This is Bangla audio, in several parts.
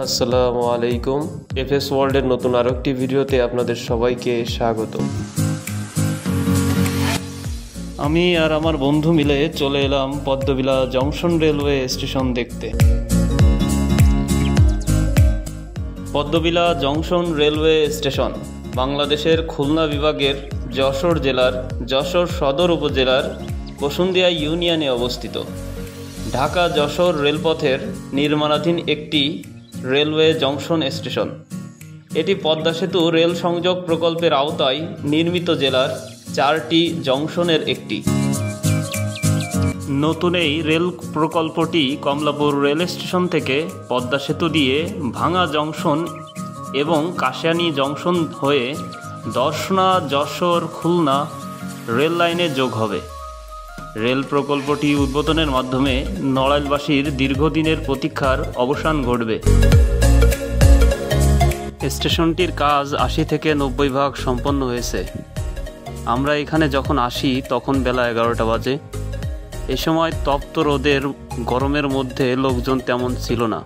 আসসালামু আলাইকুম। এফএস ওয়ার্ল্ডের নতুন আরেকটি ভিডিওতে আপনাদের সবাইকে স্বাগত। আমি আর আমার বন্ধু মিলে চলে এলাম পদ্মবিলা জংশন রেলওয়ে স্টেশন দেখতে। পদ্মবিলা জংশন রেলওয়ে স্টেশন বাংলাদেশের খুলনা বিভাগের যশোর জেলার যশোর সদর উপজেলার বসুন্ধিয়া ইউনিয়নে অবস্থিত। ঢাকা যশোর রেলপথের নির্মাণাধীন একটি রেলওয়ে জংশন স্টেশন। এটি পদ্মা সেতু রেল সংযোগ প্রকল্পের আওতায় নির্মিত জেলার 4টি জংশনের একটি। নতুন এই রেল প্রকল্পটি কমলাপুর রেল স্টেশন থেকে পদ্মা সেতু দিয়ে ভাঙা জংশন এবং কাশিয়ানী জংশন হয়ে দর্শনা যশোর খুলনা রেল লাইনে যোগ হবে। রেল প্রকল্পটি উদ্বোধনের মাধ্যমে নড়াইলবাসীর দীর্ঘদিনের প্রতীক্ষার অবসান ঘটবে। স্টেশনটির কাজ 80 থেকে 90 ভাগ সম্পন্ন হয়েছে। আমরা এখানে যখন আসি তখন বেলা 11টা বাজে। এ সময় তপ্ত রোদের গরমের মধ্যে লোকজন তেমন ছিল না।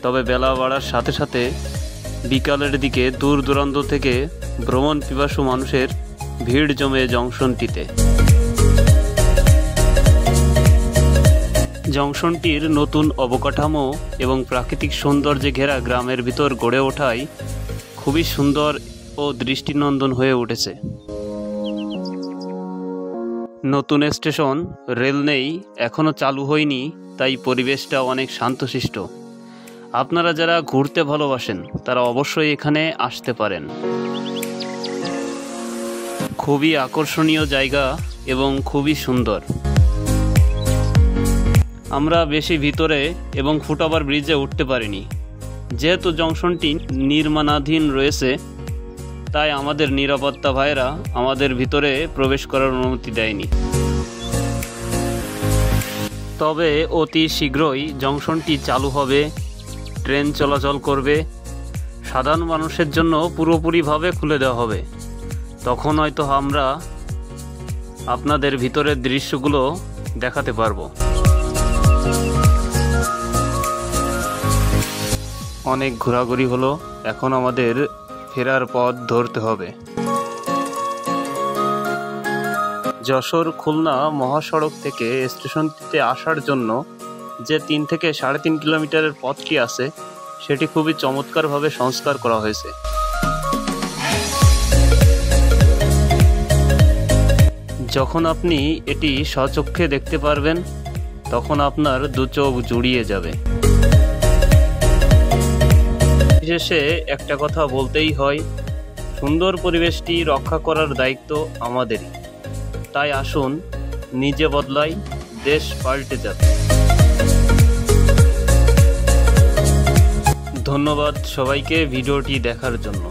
তবে বেলা বাড়ার সাথে সাথে বিকালের দিকে দূর দূরান্ত থেকে ভ্রমণ পিপাসু মানুষের ভিড় জমে জংশনটিতে। জংশনটির নতুন অবকাঠামো এবং প্রাকৃতিক সৌন্দর্যে ঘেরা গ্রামের ভিতর গড়ে ওঠায় খুবই সুন্দর ও দৃষ্টিনন্দন হয়ে উঠেছে। নতুন স্টেশন, রেল নেই, এখনও চালু হয়নি, তাই পরিবেশটা অনেক শান্তশিষ্ট। আপনারা যারা ঘুরতে ভালোবাসেন তারা অবশ্যই এখানে আসতে পারেন। খুবই আকর্ষণীয় জায়গা এবং খুবই সুন্দর। আমরা বেশি ভিতরে এবং ফুটওভার ব্রিজে উঠতে পারিনি। যেহেতু জংশনটি নির্মাণাধীন রয়েছে তাই আমাদের নিরাপত্তা ভাইরা আমাদের ভিতরে প্রবেশ করার অনুমতি দেয়নি। তবে অতি শীঘ্রই জংশনটি চালু হবে, ট্রেন চলাচল করবে, সাধারণ মানুষের জন্য পুরোপুরিভাবে খুলে দেওয়া হবে। তখন হয়তো আমরা আপনাদের ভিতরের দৃশ্যগুলো দেখাতে পারবো। অনেক ঘোরাঘুরি হলো, এখন আমাদের ফেরার পথ ধরতে হবে। যশোর খুলনা মহাসড়ক থেকে স্টেশনটিতে আসার জন্য যে 3 থেকে 3.5 কিলোমিটারের পথটি আছে সেটি খুবই চমৎকারভাবে সংস্কার করা হয়েছে। যখন আপনি এটি স্বচক্ষে দেখতে পারবেন তখন আপনার দু চোখ জুড়িয়ে যাবে। শেষে একটা কথা বলতেই হয়, সুন্দর পরিবেশটি রক্ষা করার দায়িত্ব আমাদেরই। তাই আসুন নিজে বদলাই, দেশ পাল্টে যাবে। ধন্যবাদ সবাইকে ভিডিওটি দেখার জন্য।